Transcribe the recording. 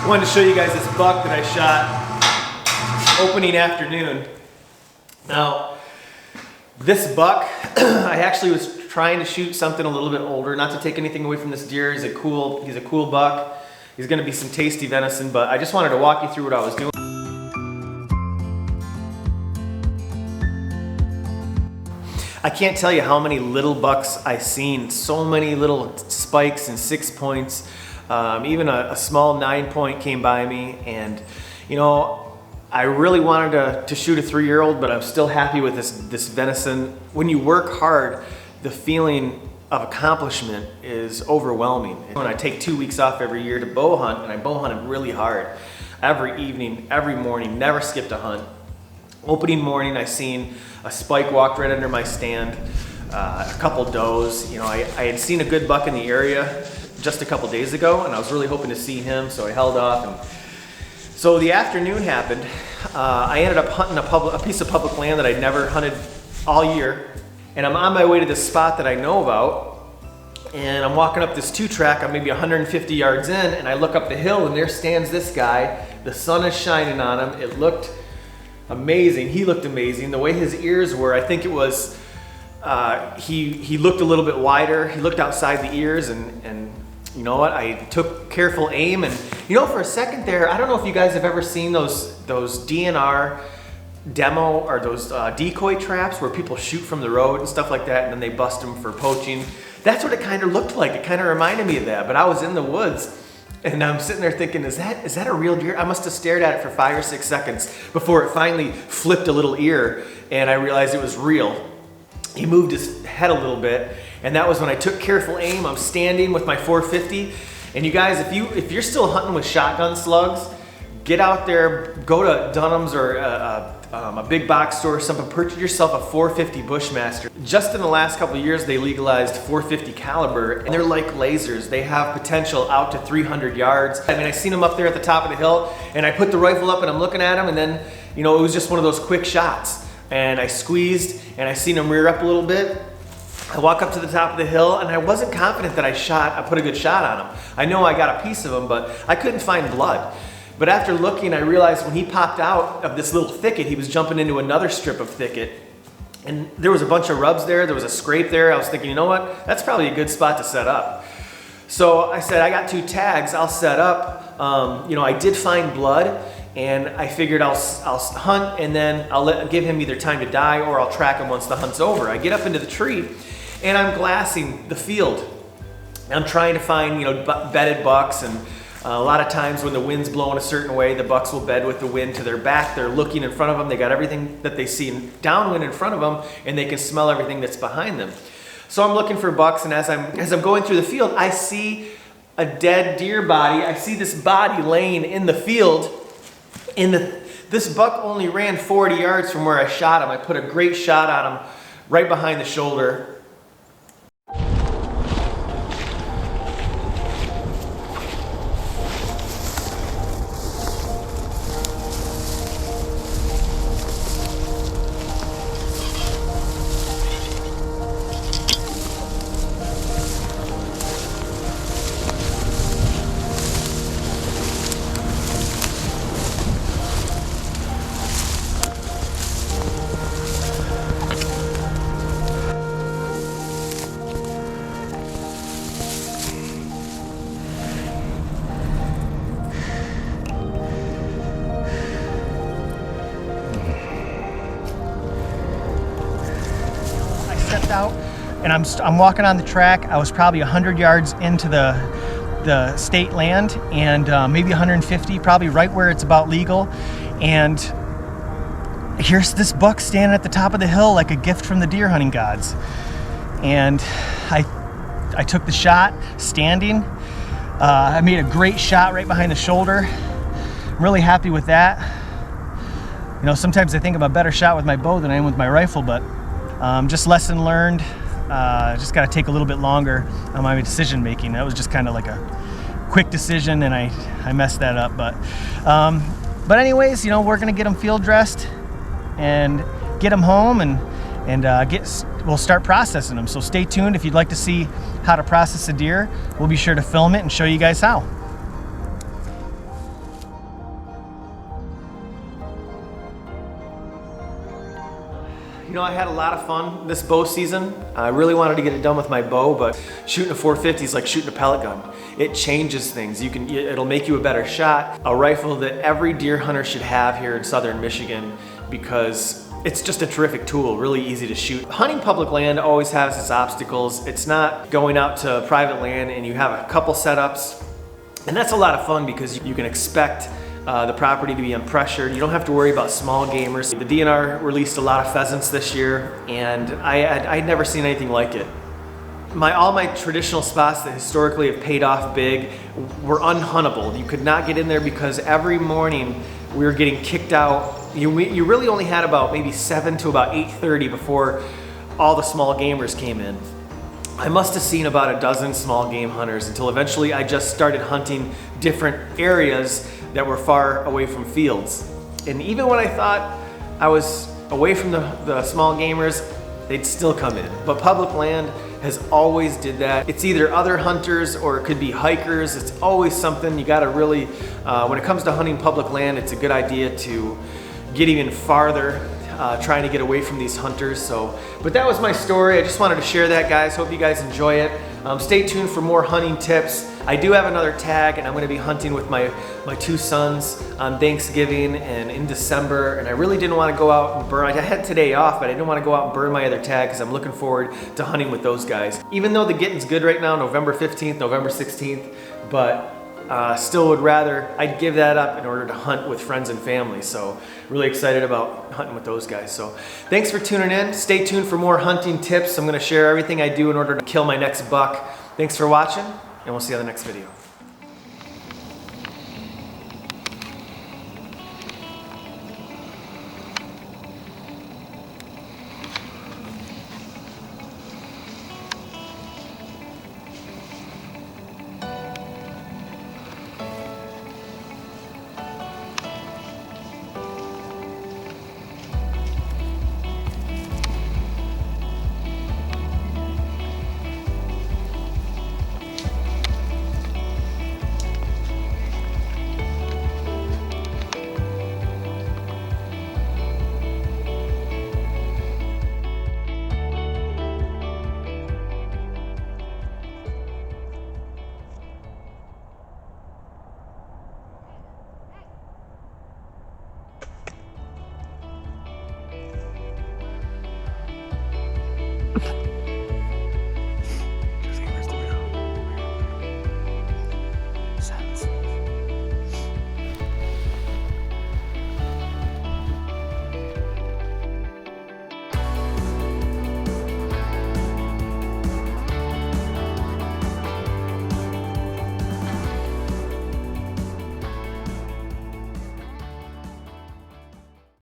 Wanted to show you guys this buck that I shot opening afternoon. Now, this buck, I actually was trying to shoot something a little bit older, not to take anything away from this deer. He's a cool buck. He's gonna be some tasty venison, but I just wanted to walk you through what I was doing. I can't tell you how many little bucks I've seen. So many little spikes and 6 points. Even a small 9 point came by me, and you know, I really wanted to shoot a 3-year-old, but I'm still happy with this venison. When you work hard, the feeling of accomplishment is overwhelming. When I take 2 weeks off every year to bow hunt, and I bow hunted really hard, every evening, every morning, never skipped a hunt. Opening morning, I seen a spike walked right under my stand, a couple does. You know, I had seen a good buck in the area just a couple days ago, and I was really hoping to see him, so I held off. And so the afternoon happened. I ended up hunting a piece of public land that I'd never hunted all year, and I'm on my way to this spot that I know about, and I'm walking up this 2-track. I'm maybe 150 yards in, and I look up the hill, and there stands this guy. The sun is shining on him. It looked amazing. He looked amazing. The way his ears were, I think it was, he looked a little bit wider. He looked outside the ears, and you know what? I took careful aim, and you know, for a second there, I don't know if you guys have ever seen those DNR demo or those decoy traps where people shoot from the road and stuff like that, and then they bust them for poaching. That's what it kind of looked like. It kind of reminded me of that, but I was in the woods. And I'm sitting there thinking, is that a real deer? I must have stared at it for 5 or 6 seconds before it finally flipped a little ear, and I realized it was real. He moved his head a little bit, and that was when I took careful aim. I'm standing with my 450, and you guys, if you're still hunting with shotgun slugs, get out there, go to Dunham's or a big box store or something, purchase yourself a 450 Bushmaster. Just in the last couple of years, they legalized 450 caliber, and they're like lasers. They have potential out to 300 yards. I mean, I seen them up there at the top of the hill, and I put the rifle up and I'm looking at them, and then, you know, it was just one of those quick shots. And I squeezed, and I seen them rear up a little bit. I walk up to the top of the hill, and I wasn't confident that I put a good shot on him. I know I got a piece of him, but I couldn't find blood. But after looking, I realized when he popped out of this little thicket, he was jumping into another strip of thicket. And there was a bunch of rubs there, there was a scrape there. I was thinking, you know what? That's probably a good spot to set up. So I said, I got 2 tags, I'll set up. You know, I did find blood, and I figured I'll hunt, and then I'll give him either time to die, or I'll track him once the hunt's over. I get up into the tree, and I'm glassing the field. I'm trying to find, you know, bedded bucks, and a lot of times when the wind's blowing a certain way, the bucks will bed with the wind to their back. They're looking in front of them. They got everything that they see downwind in front of them, and they can smell everything that's behind them. So I'm looking for bucks, and as I'm going through the field, I see a dead deer body. I see this body laying in the field. This buck only ran 40 yards from where I shot him. I put a great shot on him right behind the shoulder. Out, and I'm walking on the track. I was probably 100 yards into the state land, and maybe 150, probably right where it's about legal. And here's this buck standing at the top of the hill like a gift from the deer hunting gods. And I took the shot standing. I made a great shot right behind the shoulder. I'm really happy with that. You know, sometimes I think I'm a better shot with my bow than I am with my rifle, but just lesson learned. Just got to take a little bit longer on my decision making. That was just kind of like a quick decision, and I messed that up. But anyways, you know, we're gonna get them field dressed and get them home, and we'll start processing them. So stay tuned. If you'd like to see how to process a deer, we'll be sure to film it and show you guys how. You know, I had a lot of fun this bow season. I really wanted to get it done with my bow, but shooting a 450 is like shooting a pellet gun. It changes things. It'll make you a better shot. A rifle that every deer hunter should have here in southern Michigan because it's just a terrific tool, really easy to shoot. Hunting public land always has its obstacles. It's not going out to private land and you have a couple setups, and that's a lot of fun because you can expect the property to be unpressured. You don't have to worry about small gamers. The DNR released a lot of pheasants this year, and I'd never seen anything like it. All my traditional spots that historically have paid off big were unhuntable. You could not get in there because every morning we were getting kicked out. You really only had about maybe 7 to about 8:30 before all the small gamers came in. I must have seen about a dozen small game hunters until eventually I just started hunting different areas that were far away from fields. And even when I thought I was away from the small gamers, they'd still come in. But public land has always did that. It's either other hunters or it could be hikers. It's always something you gotta really, when it comes to hunting public land, it's a good idea to get even farther, trying to get away from these hunters. But that was my story. I just wanted to share that, guys. Hope you guys enjoy it. Stay tuned for more hunting tips. I do have another tag, and I'm gonna be hunting with my two sons on Thanksgiving and in December, and I really didn't want to go out and burn. I had today off, but I didn't want to go out and burn my other tag because I'm looking forward to hunting with those guys. Even though the getting's good right now, November 15th, November 16th, but still would rather, I'd give that up in order to hunt with friends and family. So really excited about hunting with those guys. So thanks for tuning in. Stay tuned for more hunting tips. I'm gonna share everything I do in order to kill my next buck. Thanks for watching, and we'll see you on the next video.